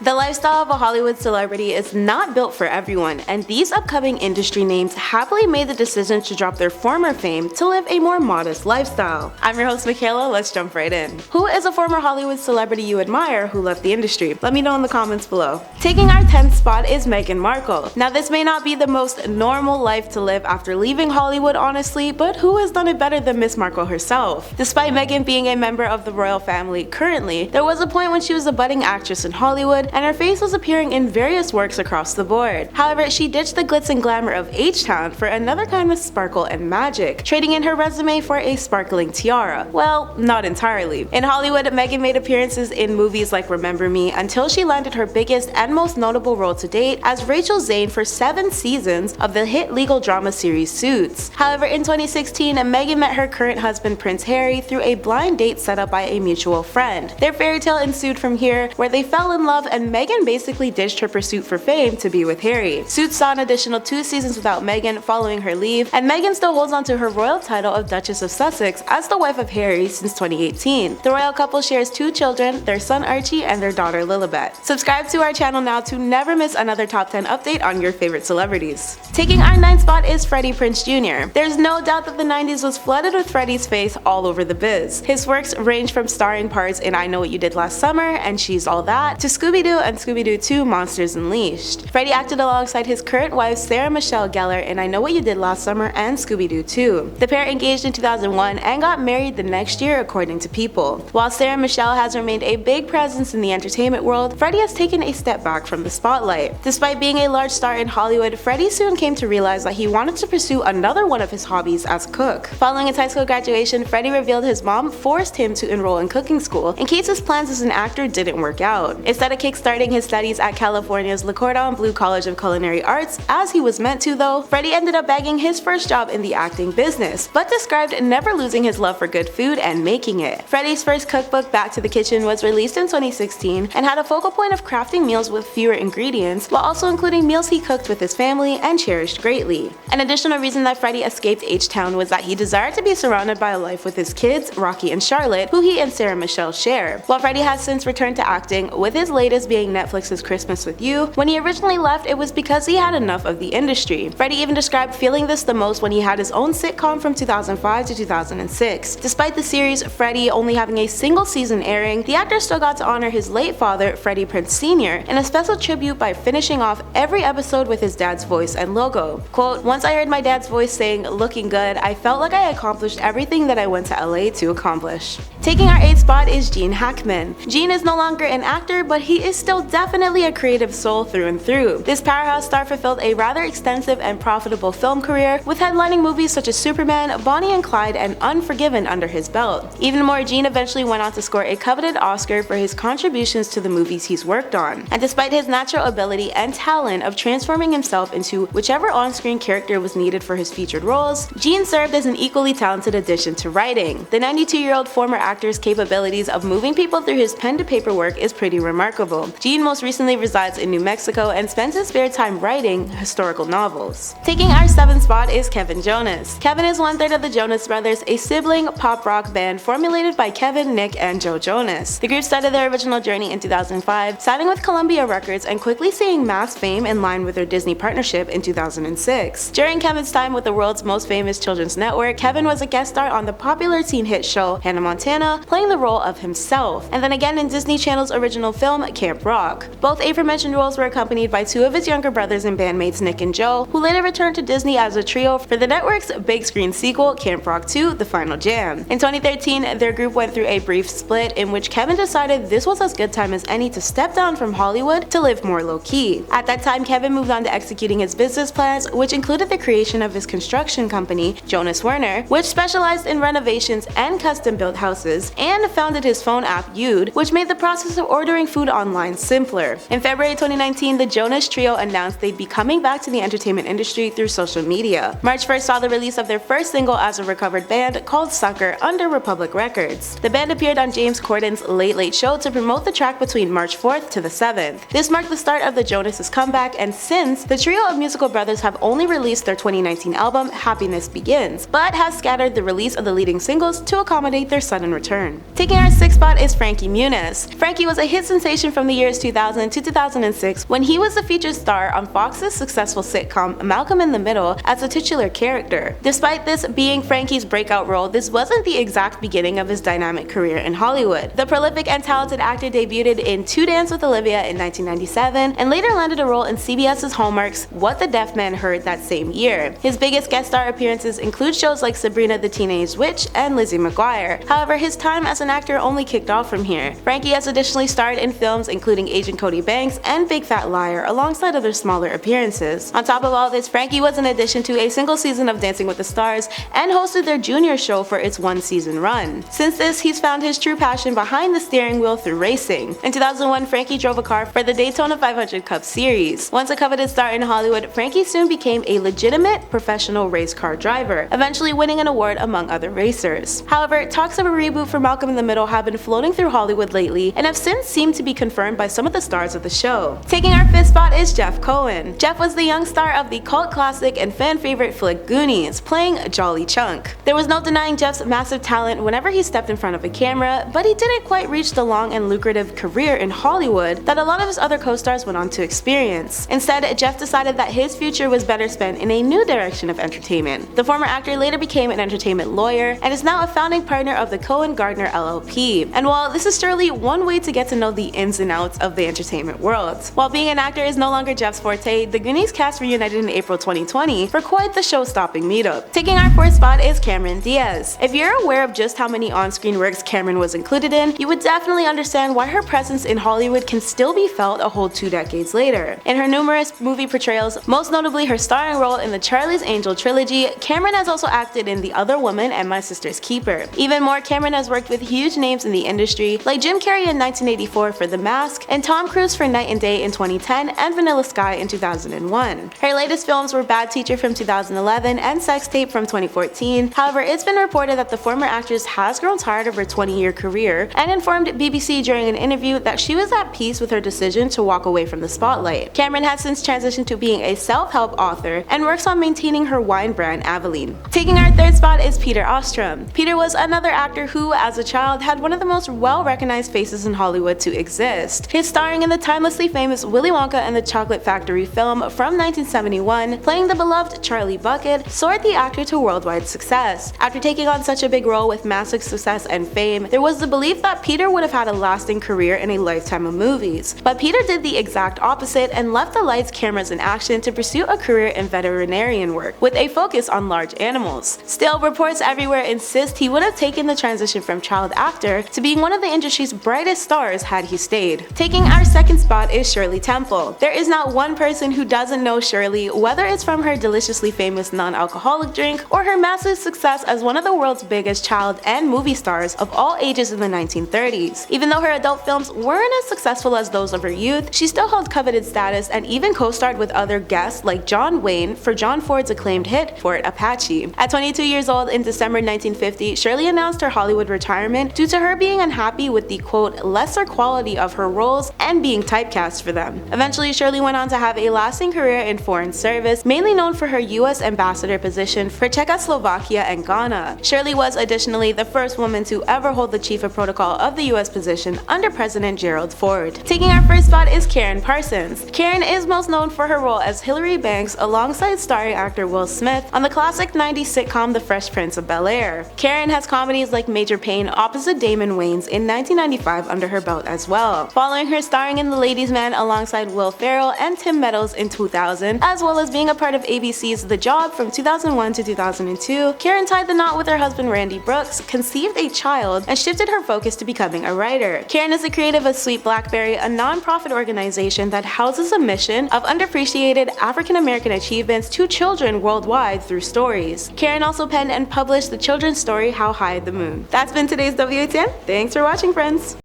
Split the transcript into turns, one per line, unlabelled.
The lifestyle of a Hollywood celebrity is not built for everyone, and these upcoming industry names happily made the decision to drop their former fame to live a more modest lifestyle. I'm your host Michaela, let's jump right in. Who is a former Hollywood celebrity you admire who left the industry? Let me know in the comments below. Taking our 10th spot is Meghan Markle. Now this may not be the most normal life to live after leaving Hollywood honestly, but who has done it better than Miss Markle herself? Despite Meghan being a member of the royal family currently, there was a point when she was a budding actress in Hollywood and her face was appearing in various works across the board. However, she ditched the glitz and glamour of H-Town for another kind of sparkle and magic, trading in her resume for a sparkling tiara. Well, not entirely. In Hollywood, Meghan made appearances in movies like Remember Me until she landed her biggest and most notable role to date as Rachel Zane for 7 seasons of the hit legal drama series Suits. However, in 2016, Meghan met her current husband Prince Harry through a blind date set up by a mutual friend. Their fairy tale ensued from here, where they fell in love and Meghan basically ditched her pursuit for fame to be with Harry. Suits saw an additional 2 seasons without Meghan following her leave, and Meghan still holds on to her royal title of Duchess of Sussex as the wife of Harry since 2018. The royal couple shares 2 children, their son Archie and their daughter Lilibet. Subscribe to our channel now to never miss another top 10 update on your favorite celebrities. Taking our 9th spot is Freddie Prinze Jr. There's no doubt that the 90s was flooded with Freddie's face all over the biz. His works range from starring parts in I Know What You Did Last Summer and She's All That to Scooby-Doo and Scooby-Doo 2 Monsters Unleashed. Freddie acted alongside his current wife Sarah Michelle Gellar in I Know What You Did Last Summer and Scooby-Doo 2. The pair engaged in 2001 and got married the next year according to People. While Sarah Michelle has remained a big presence in the entertainment world, Freddie has taken a step back from the spotlight. Despite being a large star in Hollywood, Freddie soon came to realize that he wanted to pursue another one of his hobbies as a cook. Following his high school graduation, Freddie revealed his mom forced him to enroll in cooking school in case his plans as an actor didn't work out. Instead of kickstarting his studies at California's Le Cordon Bleu College of Culinary Arts, as he was meant to though, Freddie ended up bagging his first job in the acting business, but described never losing his love for good food and making it. Freddie's first cookbook, Back to the Kitchen, was released in 2016 and had a focal point of crafting meals with fewer ingredients, while also including meals he cooked with his family and cherished greatly. An additional reason that Freddie escaped H-Town was that he desired to be surrounded by a life with his kids, Rocky and Charlotte, who he and Sarah Michelle share. While Freddie has since returned to acting, with his latest being Netflix's Christmas with You, when he originally left it was because he had enough of the industry. Freddie even described feeling this the most when he had his own sitcom from 2005 to 2006. Despite the series Freddie only having a single season airing, the actor still got to honor his late father, Freddie Prinze Sr., in a special tribute by finishing off every episode with his dad's voice and logo. Quote, "Once I heard my dad's voice saying, 'Looking good,' I felt like I accomplished everything that I went to LA to accomplish." Taking our 8th spot is Gene Hackman. Gene is no longer an actor, but he is still definitely a creative soul through and through. This powerhouse star fulfilled a rather extensive and profitable film career, with headlining movies such as Superman, Bonnie and Clyde, and Unforgiven under his belt. Even more, Gene eventually went on to score a coveted Oscar for his contributions to the movies he's worked on. And despite his natural ability and talent of transforming himself into whichever on-screen character was needed for his featured roles, Gene served as an equally talented addition to writing. The 92-year-old former actor's capabilities of moving people through his pen-to-paper work is pretty remarkable. Gene most recently resides in New Mexico and spends his spare time writing historical novels. Taking our 7th spot is Kevin Jonas. Kevin is 1/3 of the Jonas Brothers, a sibling pop rock band formulated by Kevin, Nick, and Joe Jonas. The group started their original journey in 2005, signing with Columbia Records and quickly seeing mass fame in line with their Disney partnership in 2006. During Kevin's time with the world's most famous children's network, Kevin was a guest star on the popular teen hit show Hannah Montana, playing the role of himself, and then again in Disney Channel's original film Camp Rock. Both aforementioned roles were accompanied by 2 of his younger brothers and bandmates Nick and Joe, who later returned to Disney as a trio for the network's big screen sequel Camp Rock 2: The Final Jam. In 2013, their group went through a brief split in which Kevin decided this was as good time as any to step down from Hollywood to live more low-key. At that time, Kevin moved on to executing his business plans, which included the creation of his construction company, Jonas Werner, which specialized in renovations and custom-built houses, and founded his phone app Yude, which made the process of ordering food online simpler. In February 2019, the Jonas Trio announced they'd be coming back to the entertainment industry through social media. March 1st saw the release of their first single as a recovered band called Sucker under Republic Records. The band appeared on James Corden's Late Late Show to promote the track between March 4th to the 7th. This marked the start of the Jonas' comeback, and since, the trio of musical brothers have only released their 2019 album Happiness Begins, but has scattered the release of the leading singles to accommodate their sudden return. Taking our 6th spot is Frankie Muniz. Frankie was a hit sensation from the years 2000 to 2006 when he was the featured star on Fox's successful sitcom Malcolm in the Middle as a titular character. Despite this being Frankie's breakout role, this wasn't the exact beginning of his dynamic career in Hollywood. The prolific and talented actor debuted in To Dance with Olivia in 1997 and later landed a role in CBS's Hallmark's What the Deaf Man Heard that same year. His biggest guest star appearances include shows like Sabrina the Teenage Witch and Lizzie McGuire. However, his time as an actor only kicked off from here. Frankie has additionally starred in films including Agent Cody Banks and Big Fat Liar alongside other smaller appearances. On top of all this, Frankie was an addition to a single season of Dancing with the Stars and hosted their junior show for its one-season run. Since this, he's found his true passion behind the steering wheel through racing. In 2001, Frankie drove a car for the Daytona 500 Cup Series. Once a coveted star in Hollywood, Frankie soon became a legitimate professional race car driver, eventually winning an award among other racers. However, talks of a reboot for Malcolm in the Middle have been floating through Hollywood lately and have since seemed to be confirmed by some of the stars of the show. Taking our 5th spot is Jeff Cohen. Jeff was the young star of the cult classic and fan favorite flick Goonies, playing Jolly Chunk. There was no denying Jeff's massive talent whenever he stepped in front of a camera, but he didn't quite reach the long and lucrative career in Hollywood that a lot of his other co-stars went on to experience. Instead, Jeff decided that his future was better spent in a new direction of entertainment. The former actor later became an entertainment lawyer and is now a founding partner of the Cohen-Gardner LLP. And while this is surely one way to get to know the ins and outs of the entertainment world, while being an actor is no longer Jeff's forte, the Goonies cast reunited in April 2020 for quite the show-stopping meetup. Taking our 4th spot is Cameron Diaz. If you're aware of just how many on-screen works Cameron was included in, you would definitely understand why her presence in Hollywood can still be felt a whole 2 decades later. In her numerous movie portrayals, most notably her starring role in the Charlie's Angel trilogy, Cameron has also acted in The Other Woman and My Sister's Keeper. Even more, Cameron has worked with huge names in the industry like Jim Carrey in 1984 for The Mask and Tom Cruise for Night and Day in 2010 and Vanilla Sky in 2001. Her latest films were Bad Teacher from 2011 and Sex Tape from 2014. However, it's been reported that the former actress has grown tired of her 20-year career and informed BBC during an interview that she was at peace with her decision to walk away from the spotlight. Cameron has since transitioned to being a self-help author and works on maintaining her wine brand Aveline. Taking our 3rd spot is Peter Ostrom. Peter was another actor who, as a child, had one of the most well-recognized faces in Hollywood to exist. His starring in the timelessly famous Willy Wonka and the Chocolate Factory film from 1971, playing the beloved Charlie Bucket, soared the actor to worldwide success. After taking on such a big role with massive success and fame, there was the belief that Peter would have had a lasting career in a lifetime of movies. But Peter did the exact opposite and left the lights, cameras, and action to pursue a career in veterinarian work, with a focus on large animals. Still, reports everywhere insist he would have taken the transition from child actor to being one of the industry's brightest stars had he stayed. Taking our 2nd spot is Shirley Temple. There is not one person who doesn't know Shirley, whether it's from her deliciously famous non-alcoholic drink or her massive success as one of the world's biggest child and movie stars of all ages in the 1930s. Even though her adult films weren't as successful as those of her youth, she still held coveted status and even co-starred with other guests like John Wayne for John Ford's acclaimed hit Fort Apache. At 22 years old in December 1950, Shirley announced her Hollywood retirement due to her being unhappy with the quote lesser quality of her roles and being typecast for them. Eventually, Shirley went on to have a lasting career in foreign service, mainly known for her U.S. ambassador position for Czechoslovakia and Ghana. Shirley was additionally the first woman to ever hold the chief of protocol of the U.S. position under President Gerald Ford. Taking our 1st spot is Karen Parsons. Karen is most known for her role as Hilary Banks alongside starring actor Will Smith on the classic 90s sitcom The Fresh Prince of Bel-Air. Karen has comedies like Major Payne opposite Damon Wayans in 1995 under her belt as well. Following her starring in The Ladies' Man alongside Will Ferrell and Tim Meadows in 2000, as well as being a part of ABC's The Job from 2001 to 2002, Karen tied the knot with her husband Randy Brooks, conceived a child, and shifted her focus to becoming a writer. Karen is the creator of Sweet Blackberry, a non-profit organization that houses a mission of underappreciated African American achievements to children worldwide through stories. Karen also penned and published the children's story How High the Moon. That's been today's WATN. Thanks for watching, friends!